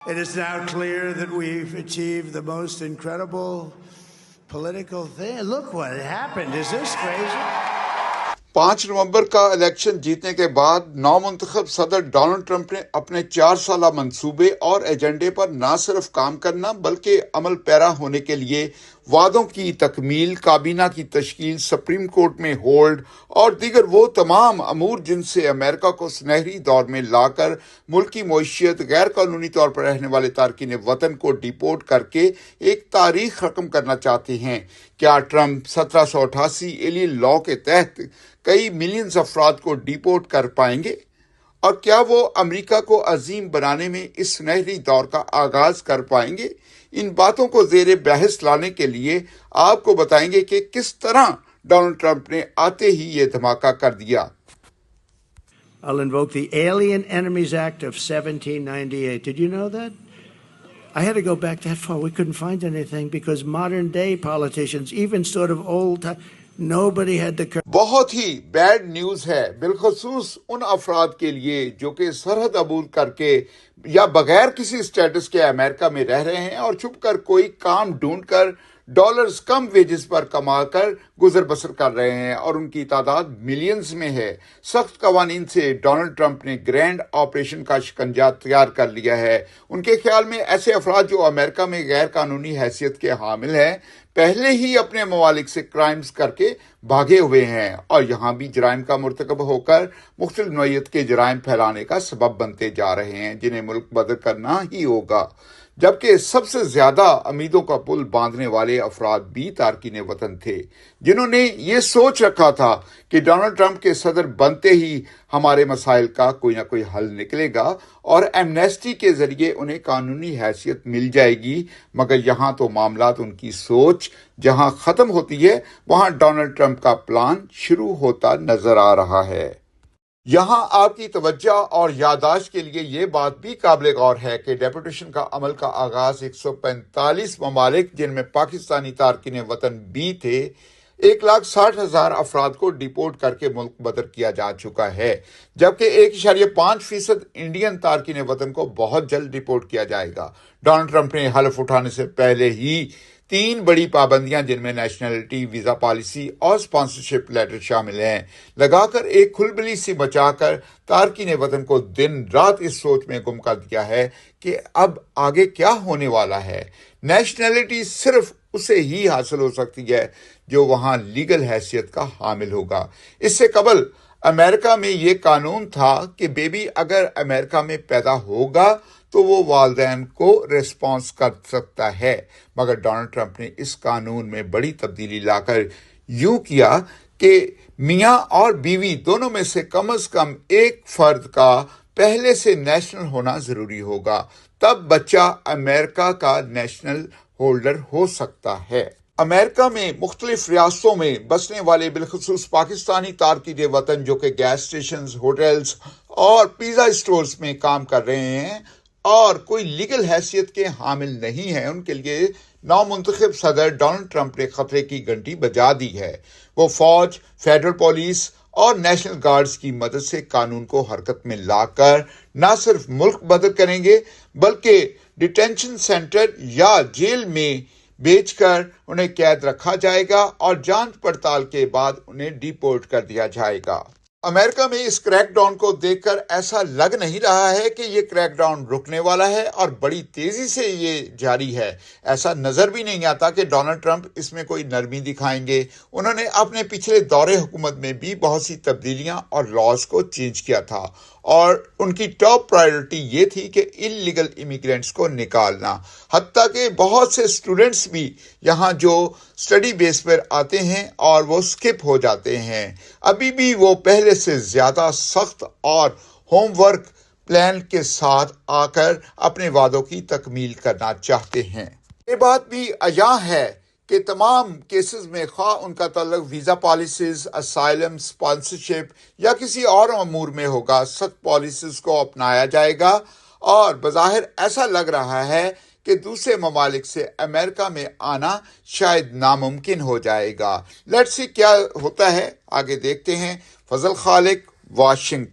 It is now clear that we've achieved the most incredible political thing. Look what happened. Is this crazy? 5 नवंबर का election जीतने के बाद नौमुंतखब सदर Donald Trump ने अपने 4 साला मंसूबे और एजेंडे पर न सिर्फ काम करना बल्कि अमल पैरा होने के लिए वादों की तकमील, काबीना की तश्कील, सुप्रीम कोर्ट में होल्ड और दीगर वो तमाम अमूर जिनसे अमेरिका को सुनहरी दौर में लाकर मुल्क की मईशत, गैर कानूनी तौर पर रहने वाले तारकीन वतन को डिपोर्ट करके एक तारीख रकम करना चाहते हैं। क्या ट्रंप 1788 एलियन लॉ के तहत कई मिलियंस अफराद को डिपोर्ट कर पाएंगे? और क्या वो अमेरिका को अजीम बनाने में इस सुनहरी दौर का आगाज कर पाएंगे? इन बातों को ज़ेरे बहस लाने के लिए आपको बताएंगे कि किस तरह डोनाल्ड ट्रंप ने आते ही ये धमाका कर दिया। I'll invoke the Alien Enemies Act of 1798. Did you know that? I had to go back that far. We couldn't find anything because modern day politicians, even sort of old time, nobody had the courage. बहुत ही bad news है, बिलखसूस उन अफराद के लिए जो कि सरहद अबूर करके या बगैर किसी स्टेटस के अमेरिका में रह रहे हैं और छुप कर कोई काम ढूंढ कर डॉलर्स कम वेजेस पर कमाकर गुजर बसर कर रहे हैं और उनकी तादाद मिलियंस में है। सख्त कवानीन से डोनाल्ड ट्रंप ने ग्रैंड ऑपरेशन का शिकंजा तैयार कर लिया है। उनके ख्याल में ऐसे अफराद जो अमेरिका में गैर कानूनी हैसियत के हामिल हैं पहले ही अपने ममालिक से क्राइम्स करके भागे हुए हैं और यहाँ भी जराइम का मुर्तकब होकर मुख्तलिफ नौइयत के जराइम फैलाने का सबब बनते जा रहे हैं जिन्हें मुल्क बदर करना ही होगा। जबकि सबसे ज्यादा उम्मीदों का पुल बांधने वाले अफराद भी तारकीन वतन थे जिन्होंने ये सोच रखा था कि डोनाल्ड ट्रंप के सदर बनते ही हमारे मसाइल का कोई ना कोई हल निकलेगा और एमनेस्टी के जरिए उन्हें कानूनी हैसियत मिल जाएगी। मगर यहाँ तो मामलात उनकी सोच जहाँ खत्म होती है वहाँ डोनाल्ड ट्रंप का प्लान शुरू होता नजर आ रहा है। यहाँ आपकी तवज्जो और यादाश्त के लिए ये बात भी काबिल गौर है कि डेपुटेशन का अमल का आगाज 145 ममालिक जिनमें पाकिस्तानी तारकीन वतन भी थे 1,60,000 अफराद को डिपोर्ट करके मुल्क बदर किया जा चुका है, जबकि 1.5% इंडियन तारकीन वतन को बहुत जल्द डिपोर्ट किया जाएगा। डोनाल्ड ट्रंप ने हल्फ उठाने से पहले ही 3 बड़ी पाबंदियां जिनमें नेशनलिटी, वीजा पॉलिसी और स्पॉन्सरशिप लेटर शामिल हैं लगाकर एक खुलबिली सी बचाकर तारकीन वतन को दिन रात इस सोच में गुम कर दिया है कि अब आगे क्या होने वाला है। नेशनलिटी सिर्फ उसे ही हासिल हो सकती है जो वहां लीगल हैसियत का हामिल होगा। इससे कबल अमेरिका में ये कानून था कि बेबी अगर अमेरिका में पैदा होगा तो वो वालिदैन को रिस्पॉन्स कर सकता है। मगर डोनाल्ड ट्रंप ने इस कानून में बड़ी तब्दीली लाकर यूं किया कि मियां और बीवी दोनों में से कम एक फर्द का पहले से नेशनल होना जरूरी होगा, तब बच्चा अमेरिका का नेशनल होल्डर हो सकता है। अमेरिका में मुख्तलिफ रियासतों में बसने वाले बिलखसूस पाकिस्तानी तारकीन वतन जो कि गैस स्टेशन, होटल्स और पिज्जा स्टोर्स में काम कर रहे हैं और कोई लीगल हैसियत के हामिल नहीं है, उनके लिए नौमुंतखब सदर डोनाल्ड ट्रंप ने खतरे की घंटी बजा दी है। वो फौज, फेडरल पुलिस और नेशनल गार्ड्स की मदद से कानून को हरकत में लाकर न सिर्फ मुल्क बदर करेंगे बल्कि डिटेंशन सेंटर या जेल में बेचकर उन्हें कैद रखा जाएगा और जांच पड़ताल के बाद उन्हें डिपोर्ट कर दिया जाएगा। अमेरिका में इस क्रैकडाउन को देखकर ऐसा लग नहीं रहा है कि ये क्रैकडाउन रुकने वाला है और बड़ी तेजी से ये जारी है। ऐसा नजर भी नहीं आता कि डोनाल्ड ट्रंप इसमें कोई नरमी दिखाएंगे। उन्होंने अपने पिछले दौरे हुकूमत में भी बहुत सी तब्दीलियां और लॉज को चेंज किया था और उनकी टॉप प्रायोरिटी ये थी कि इलीगल इमिग्रेंट्स को निकालना। हत्ता कि बहुत से स्टूडेंट्स भी यहाँ जो स्टडी बेस पर आते हैं और वो स्किप हो जाते हैं, अभी भी वो पहले से ज्यादा सख्त और होमवर्क प्लान के साथ आकर अपने वादों की तकमील करना चाहते हैं। ये बात भी अया है कि तमाम केसेस में खा उनका ताल्लुक वीजा पॉलिसीज, असाइलम, स्पॉन्सरशिप या किसी और अमूर में होगा, सख्त पॉलिसीज को अपनाया जाएगा और बज़ाहिर ऐसा लग रहा है कि दूसरे ममालिक से अमेरिका में आना शायद नामुमकिन हो जाएगा। लेट्स सी क्या होता है, आगे देखते हैं। फजल खालिक, वाशिंगटन।